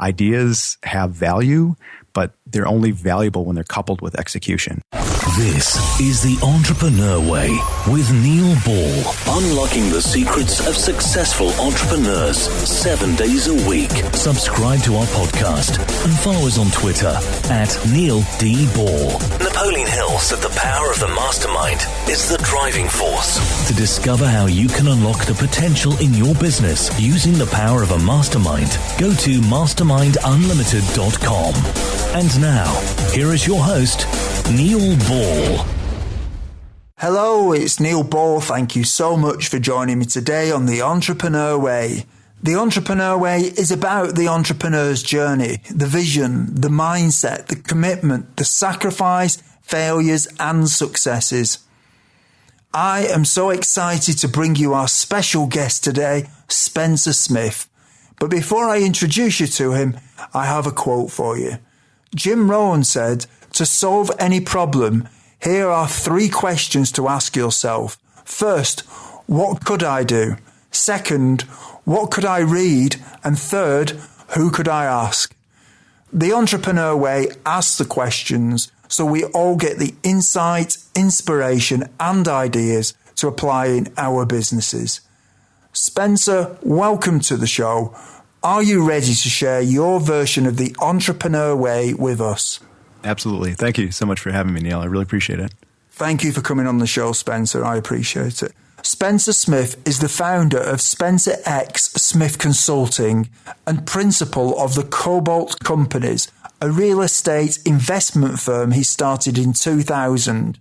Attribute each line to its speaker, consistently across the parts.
Speaker 1: Ideas have value, but they're only valuable when they're coupled with execution.
Speaker 2: This is The Entrepreneur Way with Neil Ball. Unlocking the secrets of successful entrepreneurs 7 days a week. Subscribe to our podcast and follow us on Twitter at Neil D. Ball. Napoleon Hill said the power of the mastermind is the driving force. To discover how you can unlock the potential in your business using the power of a mastermind, go to mastermindunlimited.com. And now, here is your host, Neil Ball.
Speaker 3: Hello, it's Neil Ball. Thank you so much for joining me today on The Entrepreneur Way. The Entrepreneur Way is about the entrepreneur's journey, the vision, the mindset, the commitment, the sacrifice, failures and successes. I am so excited to bring you our special guest today, Spencer Smith. But before I introduce you to him, I have a quote for you. Jim Rohn said, "To solve any problem, here are 3 questions to ask yourself. First, what could I do? Second, what could I read? And third, who could I ask?" The Entrepreneur Way asks the questions so we all get the insight, inspiration and ideas to apply in our businesses. Spencer, welcome to the show. Are you ready to share your version of the Entrepreneur Way with us?
Speaker 1: Absolutely. Thank you so much for having me, Neil. I really appreciate it.
Speaker 3: Thank you for coming on the show, Spencer. I appreciate it. Spencer Smith is the founder of Spencer X Smith Consulting and principal of the Cobalt Companies, a real estate investment firm he started in 2000.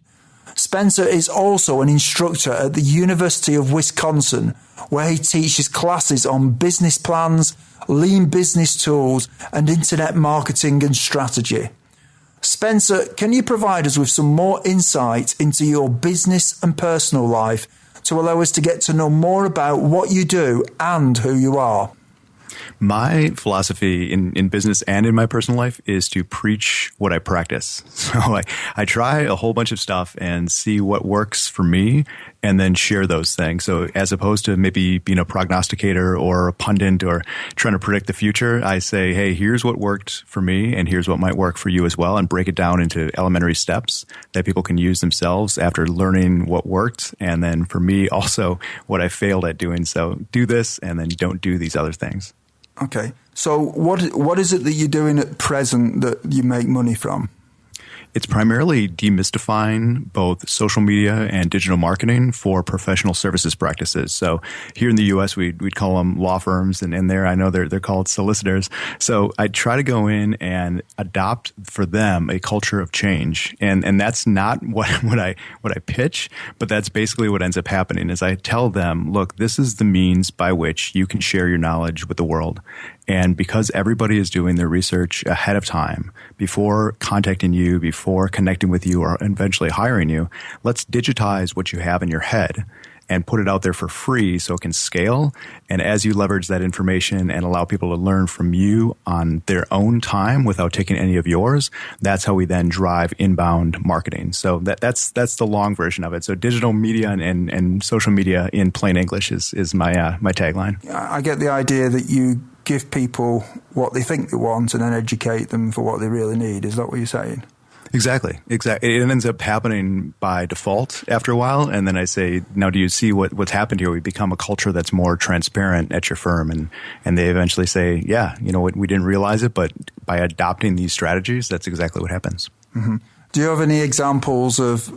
Speaker 3: Spencer is also an instructor at the University of Wisconsin, where he teaches classes on business plans, lean business tools, and internet marketing and strategy. Spencer, can you provide us with some more insight into your business and personal life to allow us to get to know more about what you do and who you are?
Speaker 1: My philosophy in business and in my personal life is to preach what I practice. So I try a whole bunch of stuff and see what works for me and then share those things. So as opposed to maybe being a prognosticator or a pundit or trying to predict the future, I say, hey, here's what worked for me and here's what might work for you as well, and break it down into elementary steps that people can use themselves after learning what worked. And then for me also what I failed at doing. So do this and then don't do these other things.
Speaker 3: Okay. So what is it that you're doing at present that you make money from?
Speaker 1: It's primarily demystifying both social media and digital marketing for professional services practices. So here in the U.S., we'd call them law firms, and in there, I know they're called solicitors. So I try to go in and adopt for them a culture of change, and that's not what I pitch, but that's basically what ends up happening. Is I tell them, look, this is the means by which you can share your knowledge with the world. And because everybody is doing their research ahead of time, before contacting you, before connecting with you, or eventually hiring you, let's digitize what you have in your head and put it out there for free so it can scale. And as you leverage that information and allow people to learn from you on their own time without taking any of yours, that's how we then drive inbound marketing. So that's the long version of it. So digital media and social media in plain English is my tagline.
Speaker 3: I get the idea that you give people what they think they want and then educate them for what they really need. Is that what you're saying?
Speaker 1: Exactly. It ends up happening by default after a while. And then I say, now do you see what's happened here? We become a culture that's more transparent at your firm. And they eventually say, yeah, you know what, we didn't realize it, but by adopting these strategies, that's exactly what happens.
Speaker 3: Mm-hmm. Do you have any examples of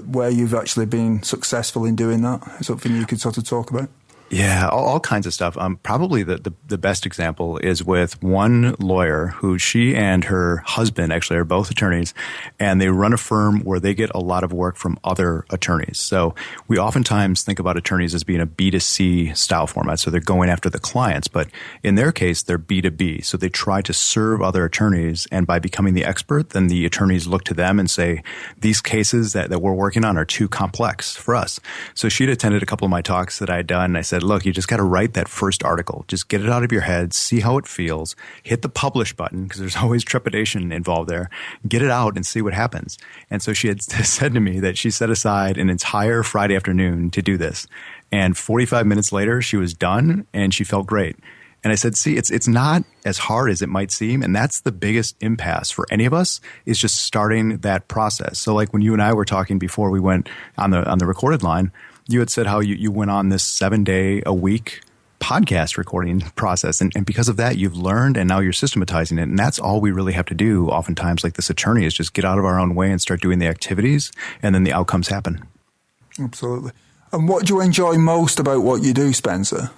Speaker 3: where you've actually been successful in doing that? Something you could sort of talk about?
Speaker 1: Yeah, all kinds of stuff. Probably the best example is with one lawyer who she and her husband actually are both attorneys, and they run a firm where they get a lot of work from other attorneys. So we oftentimes think about attorneys as being a B2C style format. So they're going after the clients, but in their case, they're B2B. So they try to serve other attorneys, and by becoming the expert, then the attorneys look to them and say, these cases that we're working on are too complex for us. So she'd attended a couple of my talks that I had done, and I said, look, you just got to write that first article. Just get it out of your head, see how it feels, hit the publish button, because there's always trepidation involved there. Get it out and see what happens. And so she had said to me that she set aside an entire Friday afternoon to do this. And 45 minutes later, she was done and she felt great. And I said, see, it's not as hard as it might seem. And that's the biggest impasse for any of us, is just starting that process. So like when you and I were talking before we went on the recorded line, you had said how you went on this 7-day-a-week podcast recording process. And because of that, you've learned and now you're systematizing it. And that's all we really have to do oftentimes, like this attorney, is just get out of our own way and start doing the activities, and then the outcomes happen.
Speaker 3: Absolutely. And what do you enjoy most about what you do, Spencer?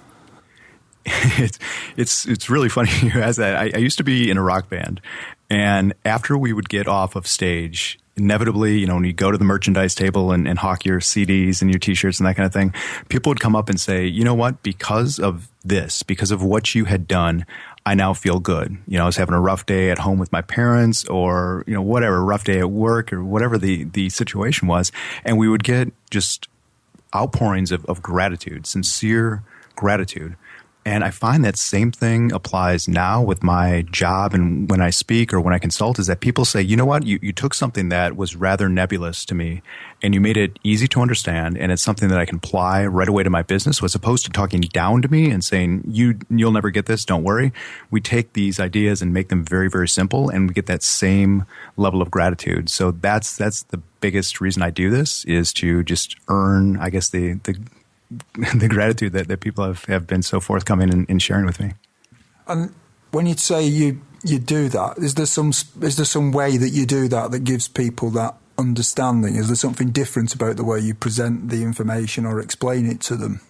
Speaker 1: It's really funny you ask that. I used to be in a rock band, and after we would get off of stage, inevitably, when you go to the merchandise table and hawk your CDs and your T-shirts and that kind of thing, people would come up and say, you know what, because of this, because of what you had done, I now feel good. I was having a rough day at home with my parents, or, whatever, rough day at work, or whatever the situation was. And we would get just outpourings of gratitude, sincere gratitude. And I find that same thing applies now with my job and when I speak or when I consult, is that people say, you know what, you took something that was rather nebulous to me and you made it easy to understand, and it's something that I can apply right away to my business, as opposed to talking down to me and saying, you'll never get this, don't worry. We take these ideas and make them very, very simple, and we get that same level of gratitude. So that's the biggest reason I do this, is to just earn, I guess, the gratitude that people have been so forthcoming in sharing with me.
Speaker 3: And when you say you do that, is there some way that you do that gives people that understanding? Is there something different about the way you present the information or explain it to them?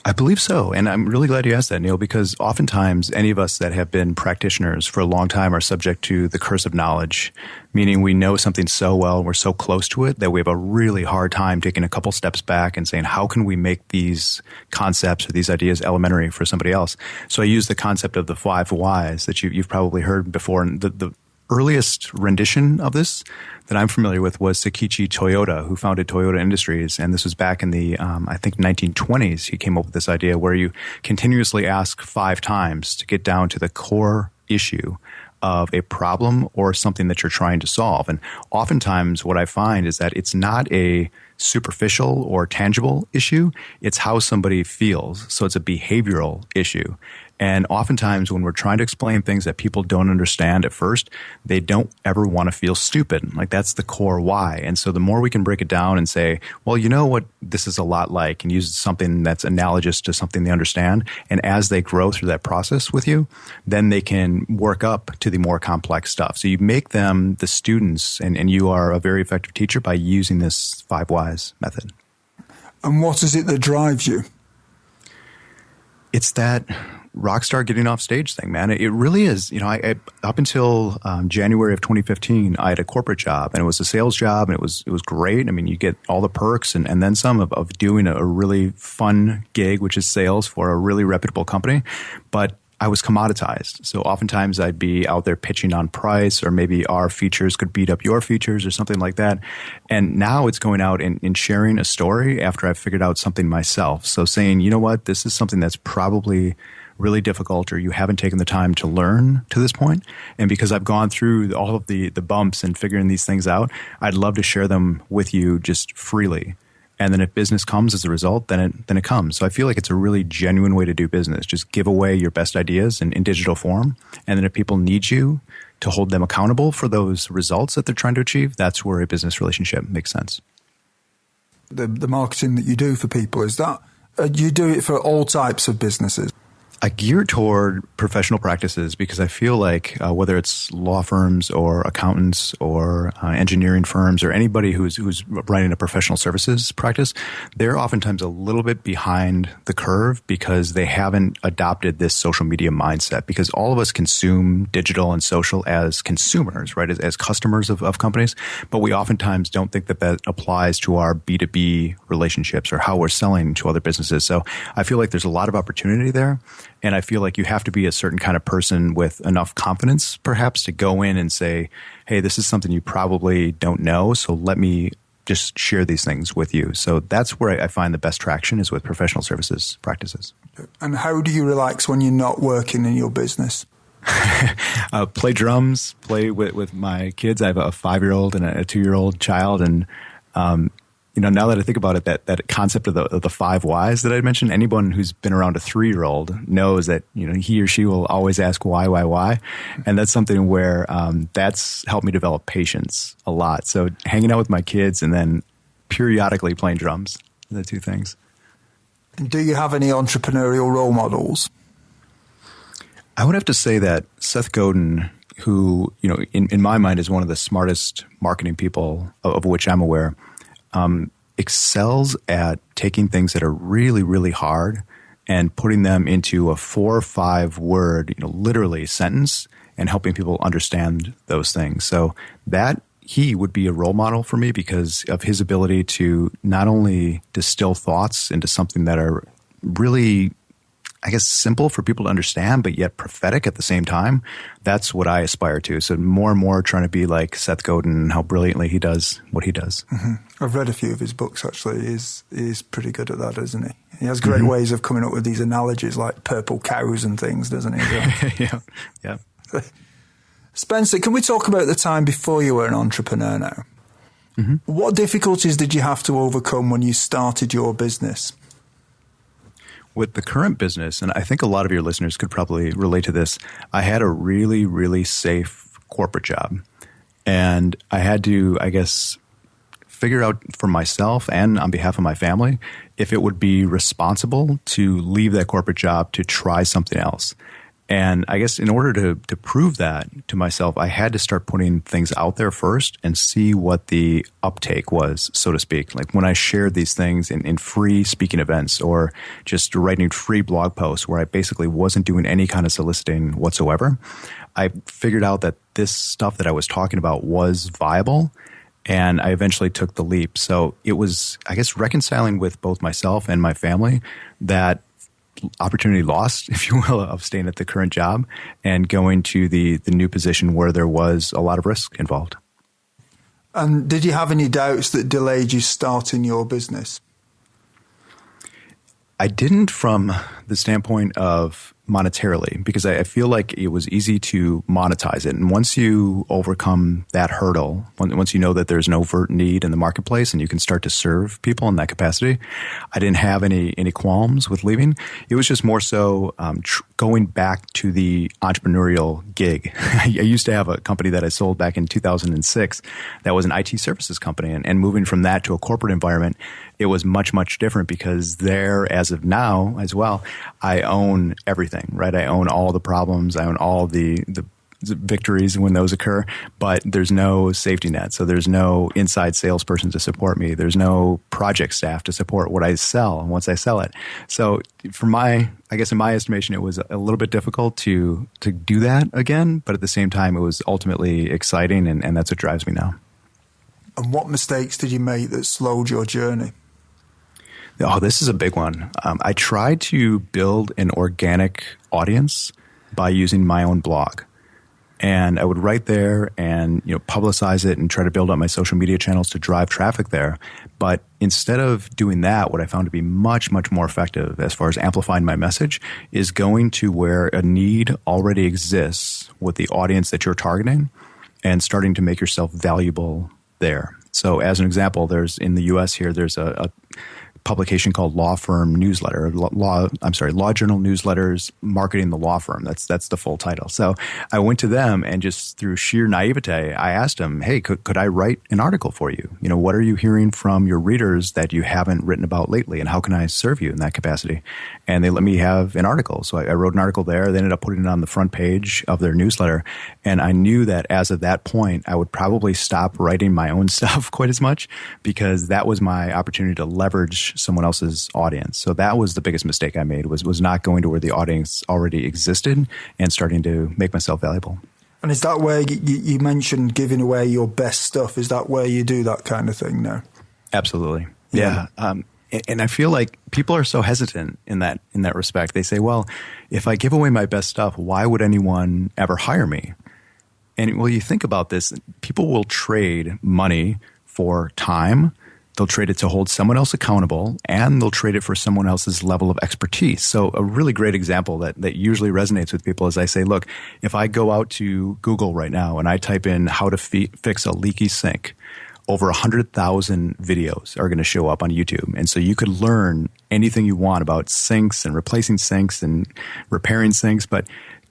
Speaker 1: I believe so. And I'm really glad you asked that, Neil, because oftentimes any of us that have been practitioners for a long time are subject to the curse of knowledge, meaning we know something so well, we're so close to it, that we have a really hard time taking a couple steps back and saying, how can we make these concepts or these ideas elementary for somebody else? So I use the concept of the 5 whys that you've probably heard before. And the earliest rendition of this that I'm familiar with was Sakichi Toyoda, who founded Toyota Industries. And this was back in the, I think, 1920s. He came up with this idea where you continuously ask 5 times to get down to the core issue of a problem or something that you're trying to solve. And oftentimes what I find is that it's not a superficial or tangible issue. It's how somebody feels. So it's a behavioral issue. And oftentimes when we're trying to explain things that people don't understand at first, they don't ever want to feel stupid. Like, that's the core why. And so the more we can break it down and say, well, you know what this is a lot like, and use something that's analogous to something they understand. And as they grow through that process with you, then they can work up to the more complex stuff. So you make them the students, and you are a very effective teacher by using this 5 whys method.
Speaker 3: And what is it that drives you?
Speaker 1: It's that rockstar getting off stage thing, man. It really is. I up until January of 2015, I had a corporate job, and it was a sales job, and it was great. I mean, you get all the perks and then some of doing a really fun gig, which is sales for a really reputable company. But I was commoditized. So oftentimes I'd be out there pitching on price, or maybe our features could beat up your features or something like that. And now it's going out and sharing a story after I've figured out something myself. So saying, you know what, this is something that's probably really difficult, or you haven't taken the time to learn to this point. And because I've gone through all of the bumps and figuring these things out, I'd love to share them with you just freely. And then if business comes as a result, then it comes. So I feel like it's a really genuine way to do business. Just give away your best ideas in digital form. And then if people need you to hold them accountable for those results that they're trying to achieve, that's where a business relationship makes sense.
Speaker 3: The marketing that you do for people, is that you do it for all types of businesses?
Speaker 1: I gear toward professional practices because I feel like whether it's law firms or accountants or engineering firms or anybody who's running a professional services practice, they're oftentimes a little bit behind the curve because they haven't adopted this social media mindset, because all of us consume digital and social as consumers, right, as customers of companies, but we oftentimes don't think that applies to our B2B relationships or how we're selling to other businesses. So I feel like there's a lot of opportunity there. And I feel like you have to be a certain kind of person with enough confidence, perhaps, to go in and say, hey, this is something you probably don't know, so let me just share these things with you. So that's where I find the best traction is with professional services practices.
Speaker 3: And how do you relax when you're not working in your business?
Speaker 1: Play drums, play with my kids. I have a 5-year-old and a 2-year-old child, and now that I think about it, that concept of the 5 whys that I mentioned, anyone who's been around a 3-year-old knows that, he or she will always ask why. And that's something where that's helped me develop patience a lot. So hanging out with my kids and then periodically playing drums, the 2 things.
Speaker 3: And do you have any entrepreneurial role models?
Speaker 1: I would have to say that Seth Godin, who, in my mind is one of the smartest marketing people of which I'm aware, excels at taking things that are really, really hard and putting them into a 4 or 5 word, literally sentence and helping people understand those things. So that he would be a role model for me because of his ability to not only distill thoughts into something that are really, I guess, simple for people to understand, but yet prophetic at the same time. That's what I aspire to. So more and more trying to be like Seth Godin and how brilliantly he does what he does.
Speaker 3: Mm-hmm. I've read a few of his books, actually. He's pretty good at that, isn't he? He has great ways of coming up with these analogies like purple cows and things, doesn't he?
Speaker 1: Yeah.
Speaker 3: Spencer, can we talk about the time before you were an entrepreneur now? Mm-hmm. What difficulties did you have to overcome when you started your business?
Speaker 1: With the current business, and I think a lot of your listeners could probably relate to this, I had a really, really safe corporate job. And I had to, I guess, figure out for myself and on behalf of my family if it would be responsible to leave that corporate job to try something else. And I guess in order to prove that to myself, I had to start putting things out there first and see what the uptake was, so to speak. Like when I shared these things in free speaking events or just writing free blog posts where I basically wasn't doing any kind of soliciting whatsoever, I figured out that this stuff that I was talking about was viable. And I eventually took the leap. So it was, I guess, reconciling with both myself and my family that opportunity lost, if you will, of staying at the current job and going to the new position where there was a lot of risk involved.
Speaker 3: And did you have any doubts that delayed you starting your business?
Speaker 1: I didn't from the standpoint of monetarily, because I feel like it was easy to monetize it. And once you overcome that hurdle, once you know that there's an overt need in the marketplace and you can start to serve people in that capacity, I didn't have any qualms with leaving. It was just more so going back to the entrepreneurial gig. I used to have a company that I sold back in 2006 that was an IT services company. And moving from that to a corporate environment, it was much, much different because there, as of now as well, I own everything, right? I own all the problems. I own all the victories when those occur, but there's no safety net. So there's no inside salesperson to support me. There's no project staff to support what I sell and once I sell it. So for I guess in my estimation, it was a little bit difficult to do that again, but at the same time, it was ultimately exciting and that's what drives me now.
Speaker 3: And what mistakes did you make that slowed your journey?
Speaker 1: Oh, this is a big one. I tried to build an organic audience by using my own blog. And I would write there and publicize it and try to build up my social media channels to drive traffic there. But instead of doing that, what I found to be much, much more effective as far as amplifying my message is going to where a need already exists with the audience that you're targeting and starting to make yourself valuable there. So as an example, in the US here, there's a publication called Law Journal Newsletters Marketing the Law Firm. That's the full title. So I went to them and just through sheer naivete, I asked them, hey, could I write an article for you? What are you hearing from your readers that you haven't written about lately? And how can I serve you in that capacity? And they let me have an article. So I wrote an article there. They ended up putting it on the front page of their newsletter. And I knew that as of that point, I would probably stop writing my own stuff quite as much because that was my opportunity to leverage someone else's audience. So that was the biggest mistake I made was not going to where the audience already existed and starting to make myself valuable.
Speaker 3: And is that where you mentioned giving away your best stuff? Is that where you do that kind of thing now?
Speaker 1: Absolutely. Yeah. And I feel like people are so hesitant in that respect. They say, well, if I give away my best stuff, why would anyone ever hire me? And well, you think about this, people will trade money for time. They'll trade it to hold someone else accountable, and they'll trade it for someone else's level of expertise. So a really great example that usually resonates with people is I say, look, if I go out to Google right now and I type in how to fix a leaky sink, over 100,000 videos are going to show up on YouTube. And so you could learn anything you want about sinks and replacing sinks and repairing sinks, but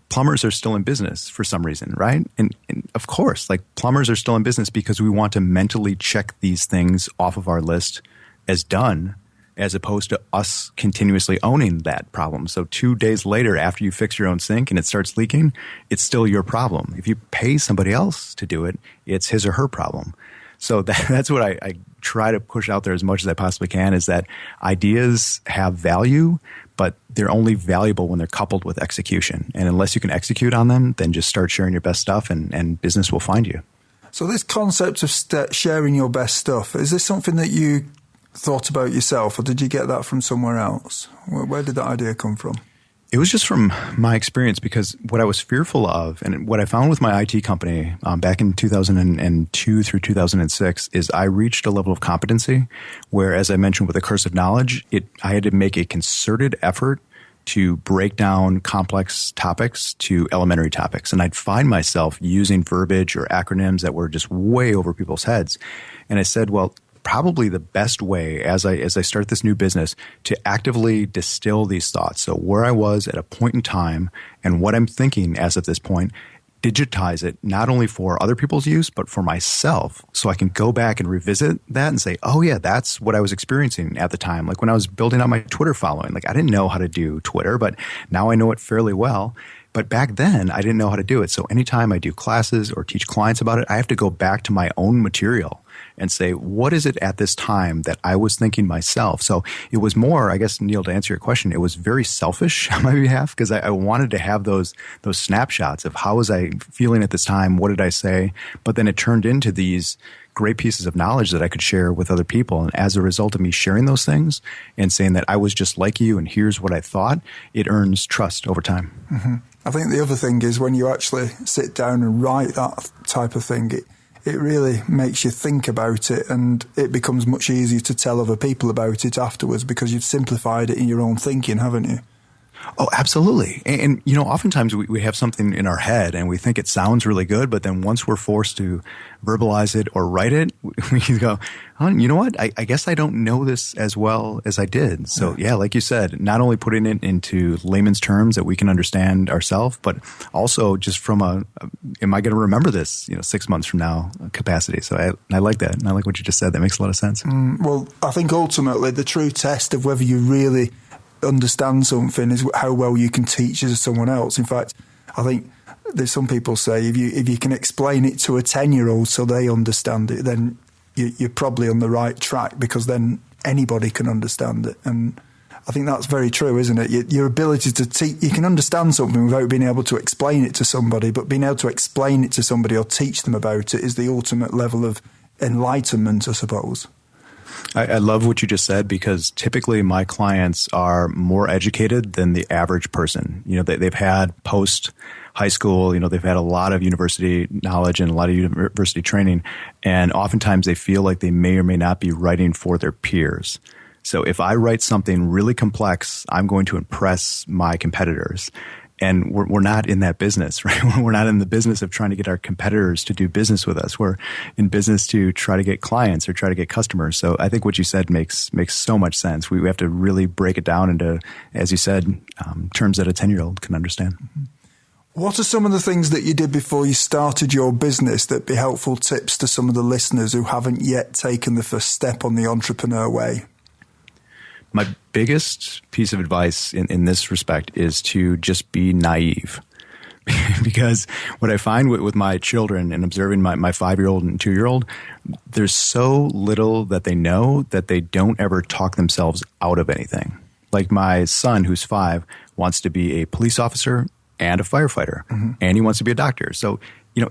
Speaker 1: plumbers are still in business for some reason, right? And of course, like plumbers are still in business because we want to mentally check these things off of our list as done, as opposed to us continuously owning that problem. So 2 days later, after you fix your own sink and it starts leaking, it's still your problem. If you pay somebody else to do it, it's his or her problem. So that's what I try to push out there as much as I possibly can, is that ideas have value, but they're only valuable when they're coupled with execution. And unless you can execute on them, then just start sharing your best stuff and business will find you.
Speaker 3: So this concept of sharing your best stuff, is this something that you thought about yourself, or did you get that from somewhere else? Where did that idea come from?
Speaker 1: It was just from my experience, because what I was fearful of, and what I found with my IT company back in 2002 through 2006, is I reached a level of competency where, as I mentioned with the curse of knowledge, I had to make a concerted effort to break down complex topics to elementary topics. And I'd find myself using verbiage or acronyms that were just way over people's heads. And I said, well, probably the best way as I start this new business to actively distill these thoughts. So where I was at a point in time and what I'm thinking as of this point, digitize it not only for other people's use, but for myself, so I can go back and revisit that and say, oh yeah, that's what I was experiencing at the time. Like when I was building out my Twitter following, like I didn't know how to do Twitter, but now I know it fairly well. But back then, I didn't know how to do it. So anytime I do classes or teach clients about it, I have to go back to my own material and say, what is it at this time that I was thinking myself? So it was more, I guess, Neil, to answer your question, it was very selfish on my behalf, because I wanted to have those snapshots of how was I feeling at this time? What did I say? But then it turned into these great pieces of knowledge that I could share with other people. And as a result of me sharing those things and saying that I was just like you and here's what I thought, it earns trust over time.
Speaker 3: Mm-hmm. I think the other thing is when you actually sit down and write that type of thing, it really makes you think about it, and it becomes much easier to tell other people about it afterwards because you've simplified it in your own thinking, haven't you?
Speaker 1: Oh, absolutely. And you know, oftentimes we have something in our head and we think it sounds really good, but then once we're forced to verbalize it or write it, we go, oh, you know what? I guess I don't know this as well as I did. So yeah, like you said, not only putting it into layman's terms that we can understand ourselves, but also just from am I going to remember this, 6 months from now capacity. So I like that. And I like what you just said. That makes a lot of sense.
Speaker 3: Well, I think ultimately the true test of whether you really understand something is how well you can teach it to someone else. In fact, I think there's some people say if you can explain it to a 10-year-old so they understand it, then you're probably on the right track, because then anybody can understand it. And I think that's very true, isn't it? Your ability to teach, you can understand something without being able to explain it to somebody, but being able to explain it to somebody or teach them about it is the ultimate level of enlightenment, I suppose.
Speaker 1: I love what you just said, because typically my clients are more educated than the average person. They've had post high school, they've had a lot of university knowledge and a lot of university training. And oftentimes they feel like they may or may not be writing for their peers. So if I write something really complex, I'm going to impress my competitors. And we're not in that business, right? We're not in the business of trying to get our competitors to do business with us. We're in business to try to get clients or try to get customers. So I think what you said makes so much sense. We have to really break it down into, as you said, terms that a 10-year-old can understand.
Speaker 3: What are some of the things that you did before you started your business that'd be helpful tips to some of the listeners who haven't yet taken the first step on the entrepreneur way?
Speaker 1: My biggest piece of advice in this respect is to just be naive. Because what I find with my children and observing my 5-year-old and 2-year-old, there's so little that they know that they don't ever talk themselves out of anything. Like my son, who's 5, wants to be a police officer and a firefighter, and he wants to be a doctor. So,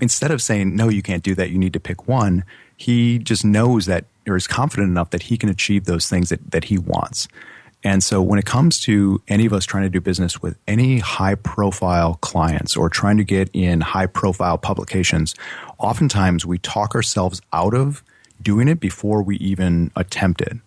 Speaker 1: instead of saying, no, you can't do that, you need to pick one, he just knows that, or is confident enough that he can achieve those things that he wants. And so when it comes to any of us trying to do business with any high-profile clients or trying to get in high-profile publications, oftentimes we talk ourselves out of doing it before we even attempt it.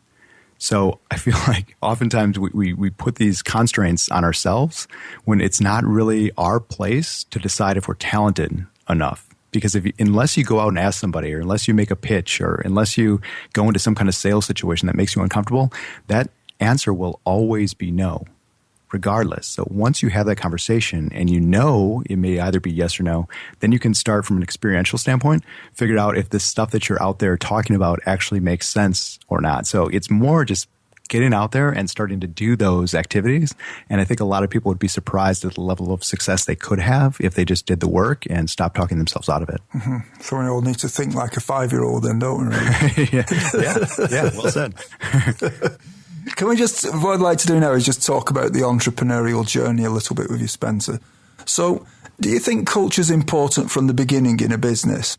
Speaker 1: So I feel like oftentimes we put these constraints on ourselves when it's not really our place to decide if we're talented enough Because unless you go out and ask somebody, or unless you make a pitch, or unless you go into some kind of sales situation that makes you uncomfortable, that answer will always be no, regardless. So once you have that conversation and you know it may either be yes or no, then you can start from an experiential standpoint, figure out if the stuff that you're out there talking about actually makes sense or not. So it's more just getting out there and starting to do those activities. And I think a lot of people would be surprised at the level of success they could have if they just did the work and stopped talking themselves out of it.
Speaker 3: Mm-hmm. So we all need to think like a 5-year-old then, don't we? Really?
Speaker 1: yeah, well said.
Speaker 3: Can we just, what I'd like to do now is just talk about the entrepreneurial journey a little bit with you, Spencer. So do you think culture is important from the beginning in a business?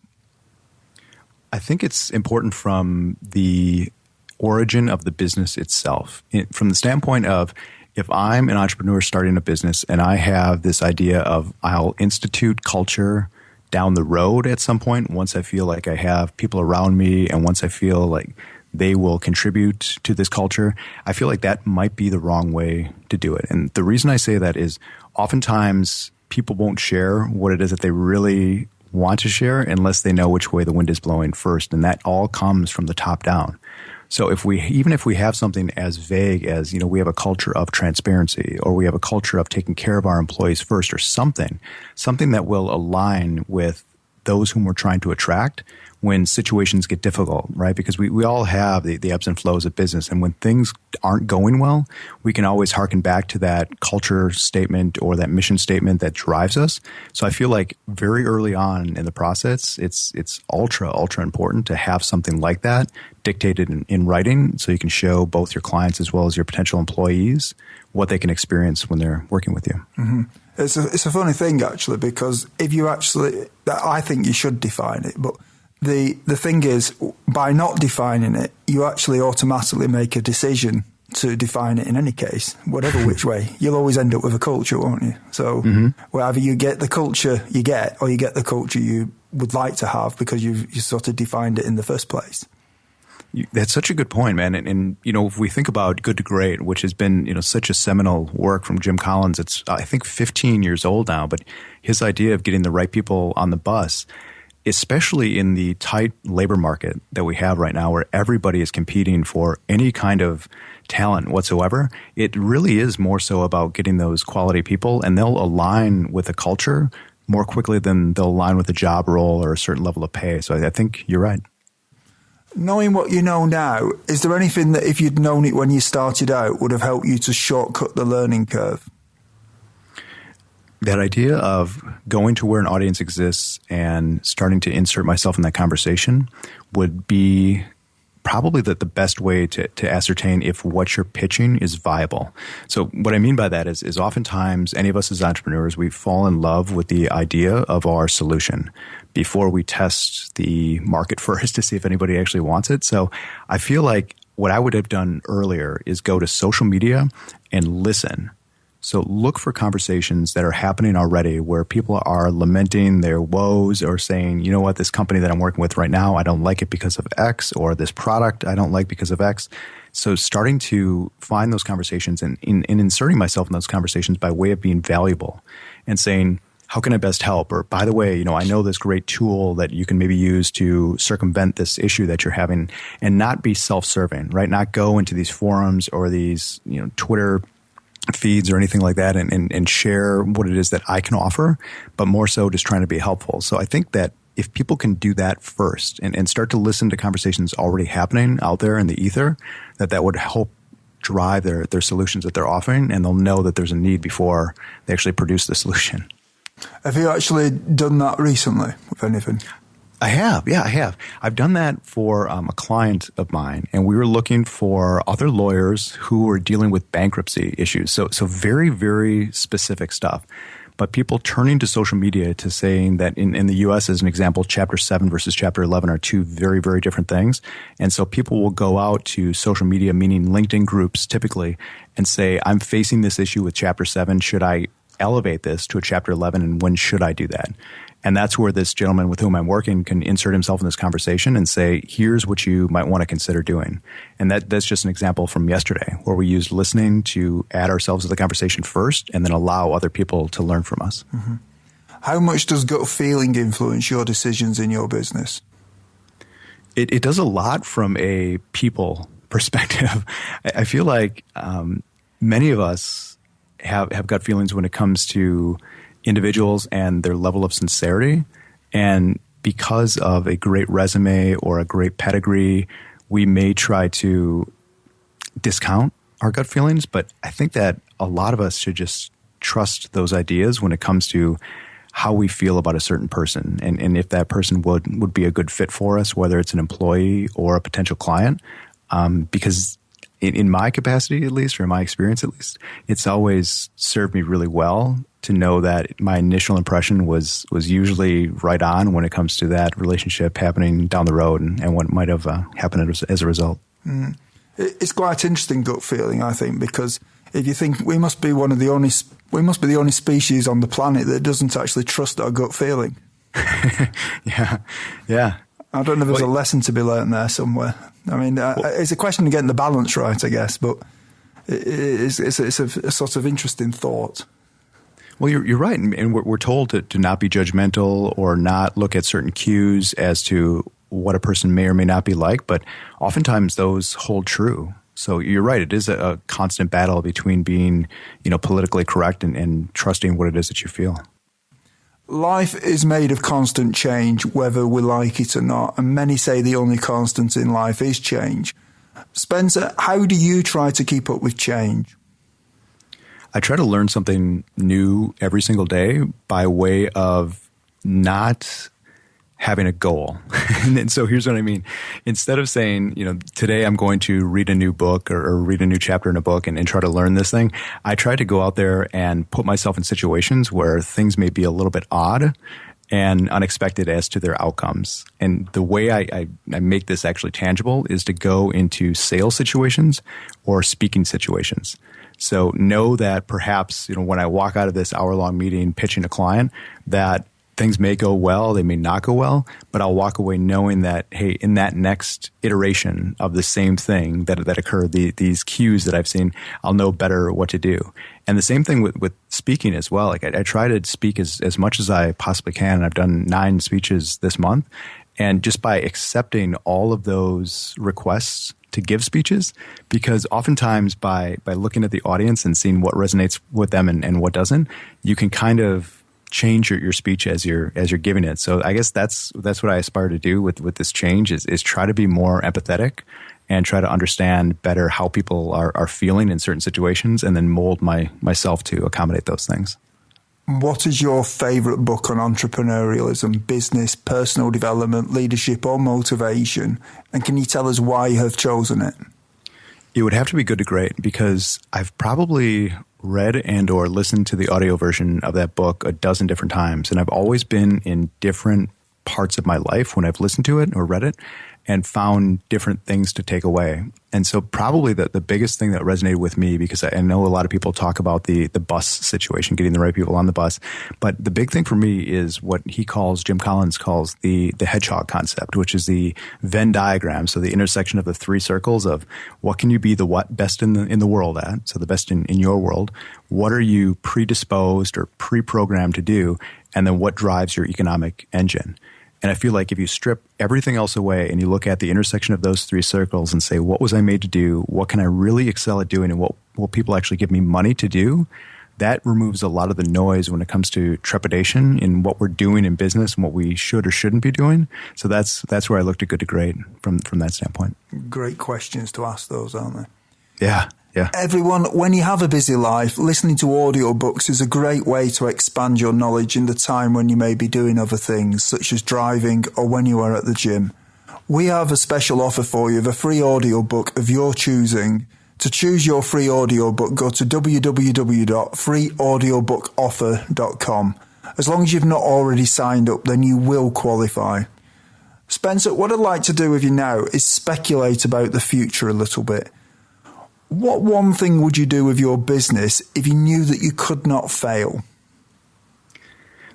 Speaker 1: I think it's important from the origin of the business itself. From the standpoint of, if I'm an entrepreneur starting a business and I have this idea of I'll institute culture down the road at some point, once I feel like I have people around me and once I feel like they will contribute to this culture, I feel like that might be the wrong way to do it. And the reason I say that is oftentimes people won't share what it is that they really want to share unless they know which way the wind is blowing first. And that all comes from the top down. So even if we have something as vague as, we have a culture of transparency, or we have a culture of taking care of our employees first, or something that will align with those whom we're trying to attract when situations get difficult, right? Because we all have the ebbs and flows of business. And when things aren't going well, we can always harken back to that culture statement or that mission statement that drives us. So I feel like very early on in the process, it's ultra important to have something like that dictated in writing, so you can show both your clients as well as your potential employees what they can experience when they're working with you.
Speaker 3: Mm-hmm. It's a funny thing, actually, because if you actually, I think you should define it, but the thing is, by not defining it, you actually automatically make a decision to define it in any case, whatever which way. You'll always end up with a culture, won't you? So whether you get the culture you get, or you get the culture you would like to have because you sort of defined it in the first place.
Speaker 1: That's such a good point, man. And if we think about Good to Great, which has been, such a seminal work from Jim Collins, it's, I think, 15 years old now, but his idea of getting the right people on the bus, especially in the tight labor market that we have right now, where everybody is competing for any kind of talent whatsoever, it really is more so about getting those quality people, and they'll align with the culture more quickly than they'll align with a job role or a certain level of pay. So I think you're right.
Speaker 3: Knowing what you know now, is there anything that if you'd known it when you started out would have helped you to shortcut the learning curve?
Speaker 1: That idea of going to where an audience exists and starting to insert myself in that conversation would be probably the best way to ascertain if what you're pitching is viable. So what I mean by that is oftentimes any of us as entrepreneurs, we fall in love with the idea of our solution before we test the market first to see if anybody actually wants it. So I feel like what I would have done earlier is go to social media and listen. So look for conversations that are happening already where people are lamenting their woes or saying, you know what, this company that I'm working with right now, I don't like it because of X, or this product I don't like because of X. So starting to find those conversations and inserting myself in those conversations by way of being valuable and saying, how can I best help? Or by the way, I know this great tool that you can maybe use to circumvent this issue that you're having, and not be self-serving, right? Not go into these forums or these, Twitter feeds or anything like that and share what it is that I can offer, but more so just trying to be helpful. So I think that if people can do that first and start to listen to conversations already happening out there in the ether, that would help drive their solutions that they're offering, and they'll know that there's a need before they actually produce the solution.
Speaker 3: Have you actually done that recently with anything?
Speaker 1: I have. Yeah, I have. I've done that for a client of mine, and we were looking for other lawyers who were dealing with bankruptcy issues. So very, very specific stuff. But people turning to social media to saying that in the U.S., as an example, Chapter 7 versus Chapter 11 are two very, very different things. And so people will go out to social media, meaning LinkedIn groups typically, and say, I'm facing this issue with Chapter 7. Should I elevate this to a Chapter 11, and when should I do that? And that's where this gentleman with whom I'm working can insert himself in this conversation and say, here's what you might want to consider doing. And that's just an example from yesterday where we used listening to add ourselves to the conversation first and then allow other people to learn from us.
Speaker 3: Mm-hmm. How much does gut feeling influence your decisions in your business?
Speaker 1: It does a lot from a people perspective. I feel like many of us have gut feelings when it comes to individuals and their level of sincerity. And because of a great resume or a great pedigree, we may try to discount our gut feelings. But I think that a lot of us should just trust those ideas when it comes to how we feel about a certain person and if that person would be a good fit for us, whether it's an employee or a potential client. Because in my capacity, at least, or in my experience, at least, it's always served me really well to know that my initial impression was usually right on when it comes to that relationship happening down the road and what might have happened as a result.
Speaker 3: Mm. It's quite interesting gut feeling, I think, because if you think we must be the only species on the planet that doesn't actually trust our gut feeling.
Speaker 1: Yeah.
Speaker 3: I don't know if there's a lesson to be learned there somewhere. I mean, it's a question of getting the balance right, I guess, but it's a sort of interesting thought.
Speaker 1: Well, you're right, and we're told to not be judgmental or not look at certain cues as to what a person may or may not be like, but oftentimes those hold true. So you're right, it is a constant battle between being, politically correct and trusting what it is that you feel.
Speaker 3: Life is made of constant change, whether we like it or not, and many say the only constant in life is change. Spencer, how do you try to keep up with change?
Speaker 1: I try to learn something new every single day by way of not having a goal. And so here's what I mean. Instead of saying, today I'm going to read a new book or read a new chapter in a book and try to learn this thing, I try to go out there and put myself in situations where things may be a little bit odd and unexpected as to their outcomes. And the way I make this actually tangible is to go into sales situations or speaking situations. So know that perhaps, when I walk out of this hour-long meeting pitching a client, that things may go well, they may not go well, but I'll walk away knowing that, hey, in that next iteration of the same thing that occurred, these cues that I've seen, I'll know better what to do. And the same thing with speaking as well. Like I try to speak as much as I possibly can. And I've done 9 speeches this month. And just by accepting all of those requests to give speeches, because oftentimes by looking at the audience and seeing what resonates with them and what doesn't, you can kind of change your speech as you're giving it. So I guess that's what I aspire to do with this change is try to be more empathetic and try to understand better how people are feeling in certain situations and then mold myself to accommodate those things.
Speaker 3: What is your favorite book on entrepreneurialism, business, personal development, leadership, or motivation? And can you tell us why you have chosen it?
Speaker 1: It would have to be Good to Great, because I've probably read and or listened to the audio version of that book a dozen different times. And I've always been in different parts of my life when I've listened to it or read it and found different things to take away. And so probably the biggest thing that resonated with me, because I know a lot of people talk about the bus situation, getting the right people on the bus. But the big thing for me is what Jim Collins calls the hedgehog concept, which is the Venn diagram. So the intersection of the 3 circles of what can you be the best in the world at? So the best in your world. What are you predisposed or pre-programmed to do? And then what drives your economic engine? And I feel like if you strip everything else away and you look at the intersection of those 3 circles and say, what was I made to do? What can I really excel at doing? And what will people actually give me money to do? That removes a lot of the noise when it comes to trepidation in what we're doing in business and what we should or shouldn't be doing. So that's where I look to Good to Great from that standpoint.
Speaker 3: Great questions to ask those, aren't they?
Speaker 1: Yeah. Yeah.
Speaker 3: Everyone, when you have a busy life, listening to audiobooks is a great way to expand your knowledge in the time when you may be doing other things, such as driving or when you are at the gym. We have a special offer for you of a free audiobook of your choosing. To choose your free audiobook, go to www.freeaudiobookoffer.com. As long as you've not already signed up, then you will qualify. Spencer, what I'd like to do with you now is speculate about the future a little bit. What one thing would you do with your business if you knew that you could not fail?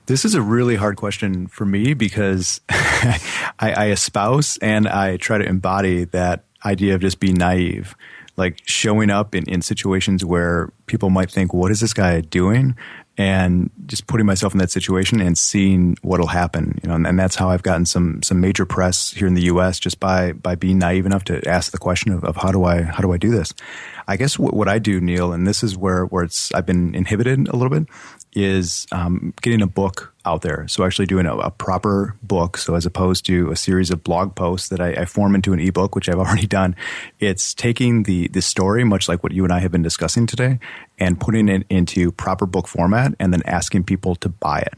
Speaker 1: This is a really hard question for me because I espouse and I try to embody that idea of just being naive, like showing up in situations where people might think, what is this guy doing? and just putting myself in that situation and seeing what'll happen, and that's how I've gotten some major press here in the U.S. just by being naive enough to ask the question of how do I do this? I guess what I do, Neil, and this is where I've been inhibited a little bit, is getting a book out there. So actually doing a proper book. So as opposed to a series of blog posts that I form into an ebook, which I've already done, it's taking the story, much like what you and I have been discussing today, and putting it into proper book format and then asking people to buy it,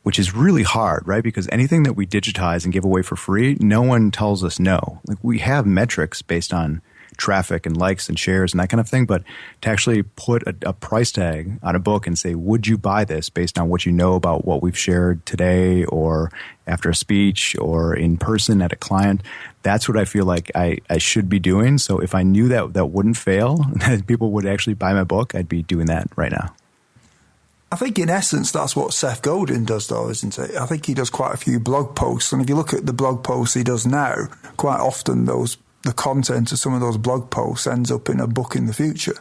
Speaker 1: which is really hard, right? Because anything that we digitize and give away for free, no one tells us no. Like, we have metrics based on traffic and likes and shares and that kind of thing, but to actually put a price tag on a book and say, would you buy this based on what you know about what we've shared today or after a speech or in person at a client, that's what I feel like I should be doing. So if I knew that wouldn't fail, that people would actually buy my book, I'd be doing that right now.
Speaker 3: I think in essence that's what Seth Godin does, though, isn't it? I think he does quite a few blog posts, and if you look at the blog posts he does now, quite often the content of some of those blog posts ends up in a book in the future.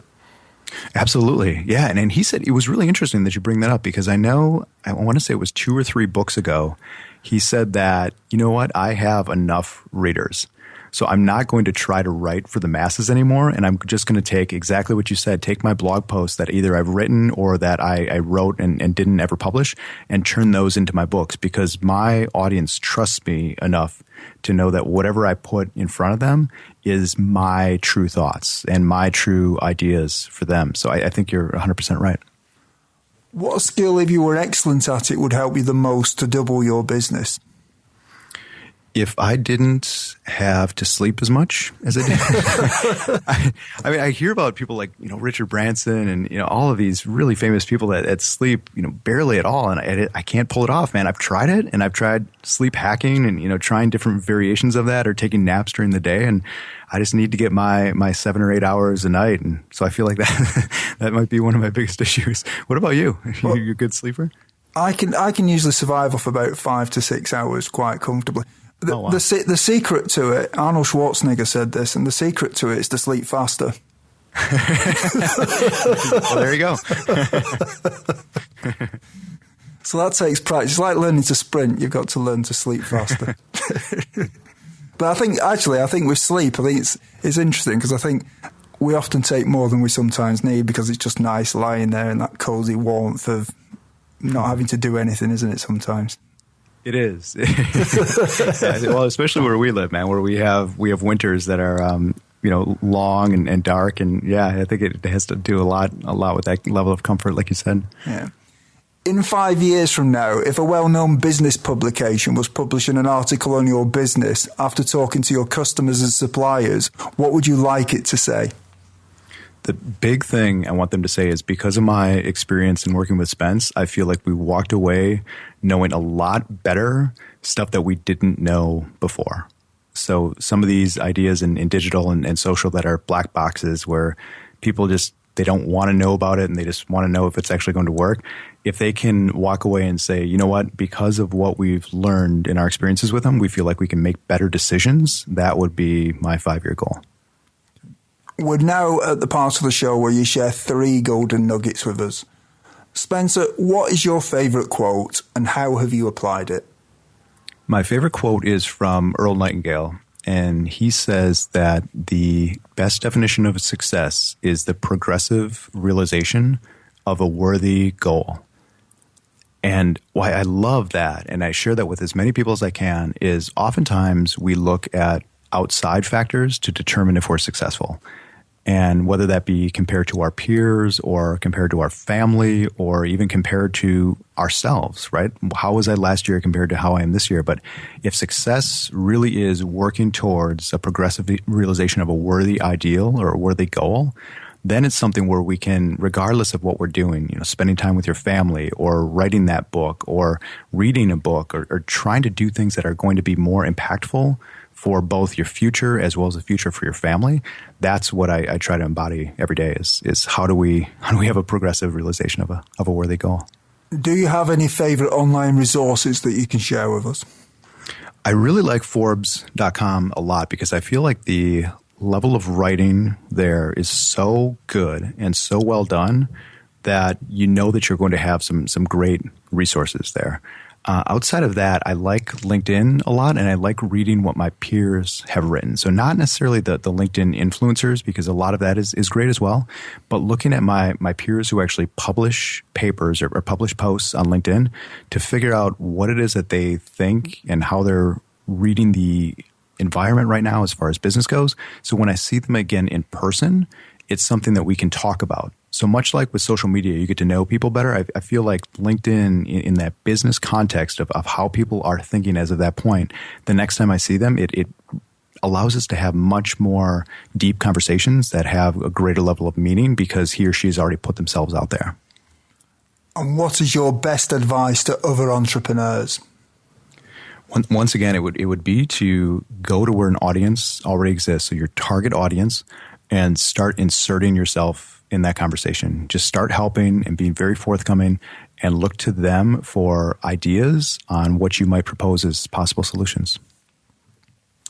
Speaker 1: Absolutely. Yeah. And he said, it was really interesting that you bring that up, because I want to say it was 2 or 3 books ago, he said that, you know what, I have enough readers. So I'm not going to try to write for the masses anymore. And I'm just going to take exactly what you said, take my blog posts that either I've written or that I wrote and didn't ever publish, and turn those into my books, because my audience trusts me enough to know that whatever I put in front of them is my true thoughts and my true ideas for them. So I think you're 100% right.
Speaker 3: What skill, if you were excellent at it, would help you the most to double your business?
Speaker 1: If I didn't have to sleep as much as I did, I mean, I hear about people like, Richard Branson and, all of these really famous people that sleep, barely at all. And I can't pull it off, man. I've tried it, and I've tried sleep hacking and, trying different variations of that, or taking naps during the day. And I just need to get my 7 or 8 hours a night. And so I feel like that might be one of my biggest issues. What about you? Are you a good sleeper?
Speaker 3: I can usually survive off about 5 to 6 hours quite comfortably. The secret to it, Arnold Schwarzenegger said this, and the secret to it is to sleep faster.
Speaker 1: Well, there you go.
Speaker 3: So that takes practice. It's like learning to sprint. You've got to learn to sleep faster. But I think with sleep, I think it's interesting, because I think we often take more than we sometimes need, because it's just nice lying there in that cozy warmth of not having to do anything, isn't it, sometimes?
Speaker 1: It is. Well, especially where we live, man, where we have winters that are, long and dark. And yeah, I think it has to do a lot with that level of comfort, like you said.
Speaker 3: Yeah. In 5 years from now, if a well-known business publication was publishing an article on your business after talking to your customers and suppliers, what would you like it to say?
Speaker 1: The big thing I want them to say is, because of my experience in working with Spence, I feel like we walked away knowing a lot better stuff that we didn't know before. So some of these ideas in digital and social that are black boxes, where people they don't want to know about it and they just want to know if it's actually going to work. If they can walk away and say, you know what, because of what we've learned in our experiences with them, we feel like we can make better decisions, that would be my 5-year goal.
Speaker 3: We're now at the part of the show where you share 3 golden nuggets with us. Spencer, what is your favourite quote, and how have you applied it?
Speaker 1: My favorite quote is from Earl Nightingale, and he says that the best definition of success is the progressive realization of a worthy goal. And why I love that, and I share that with as many people as I can, is oftentimes we look at outside factors to determine if we're successful. And whether that be compared to our peers or compared to our family or even compared to ourselves, right? How was I last year compared to how I am this year? But if success really is working towards a progressive realization of a worthy ideal or a worthy goal, then it's something where we can, regardless of what we're doing, spending time with your family or writing that book or reading a book or trying to do things that are going to be more impactful for both your future as well as the future for your family. That's what I try to embody every day is how do we have a progressive realization of a worthy goal.
Speaker 3: Do you have any favorite online resources that you can share with us?
Speaker 1: I really like Forbes.com a lot, because I feel like the level of writing there is so good and so well done, that you know that you're going to have some great resources there. Outside of that, I like LinkedIn a lot, and I like reading what my peers have written. So not necessarily the LinkedIn influencers, because a lot of that is great as well, but looking at my peers who actually publish papers or publish posts on LinkedIn to figure out what it is that they think and how they're reading the environment right now as far as business goes. So when I see them again in person, it's something that we can talk about. So much like with social media, you get to know people better. I feel like LinkedIn, in that business context of how people are thinking as of that point, the next time I see them, it allows us to have much more deep conversations that have a greater level of meaning because he or she has already put themselves out there.
Speaker 3: And what is your best advice to other entrepreneurs?
Speaker 1: Once again, it would be to go to where an audience already exists, so your target audience, and start inserting yourself in that conversation. Just start helping and being very forthcoming and look to them for ideas on what you might propose as possible solutions.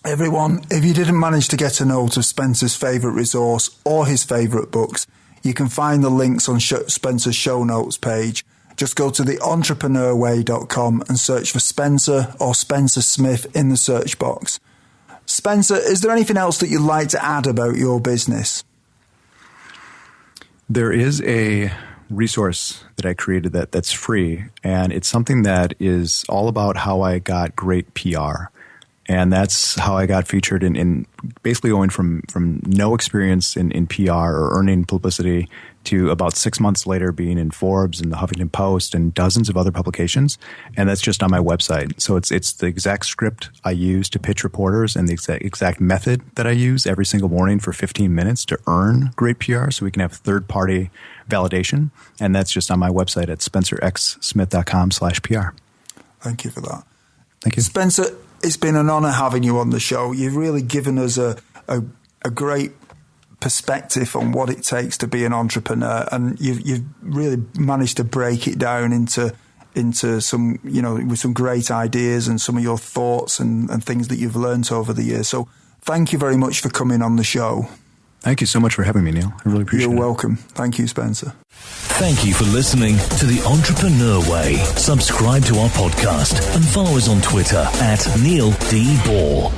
Speaker 3: Everyone, if you didn't manage to get a note of Spencer's favourite resource or his favourite books, you can find the links on Spencer's show notes page. Just go to theentrepreneurway.com and search for Spencer or Spencer Smith in the search box. Spencer, is there anything else that you'd like to add about your business?
Speaker 1: There is a resource that I created that's free, and it's something that is all about how I got great PR. And that's how I got featured in basically going from no experience in PR or earning publicity to about 6 months later being in Forbes and the Huffington Post and dozens of other publications. And that's just on my website. So it's the exact script I use to pitch reporters and the exact method that I use every single morning for 15 minutes to earn great PR so we can have third-party validation. And that's just on my website at spencerxsmith.com/PR.
Speaker 3: Thank you for that.
Speaker 1: Thank you.
Speaker 3: Spencer, it's been an honor having you on the show. You've really given us a great perspective on what it takes to be an entrepreneur, and you've really managed to break it down into some, with some great ideas and some of your thoughts and things that you've learned over the years. So thank you very much for coming on the show.
Speaker 1: Thank you so much for having me, Neil. I really appreciate it.
Speaker 3: You're welcome. Thank you, Spencer.
Speaker 2: Thank you for listening to The Entrepreneur Way. Subscribe to our podcast and follow us on Twitter at Neil D. Ball.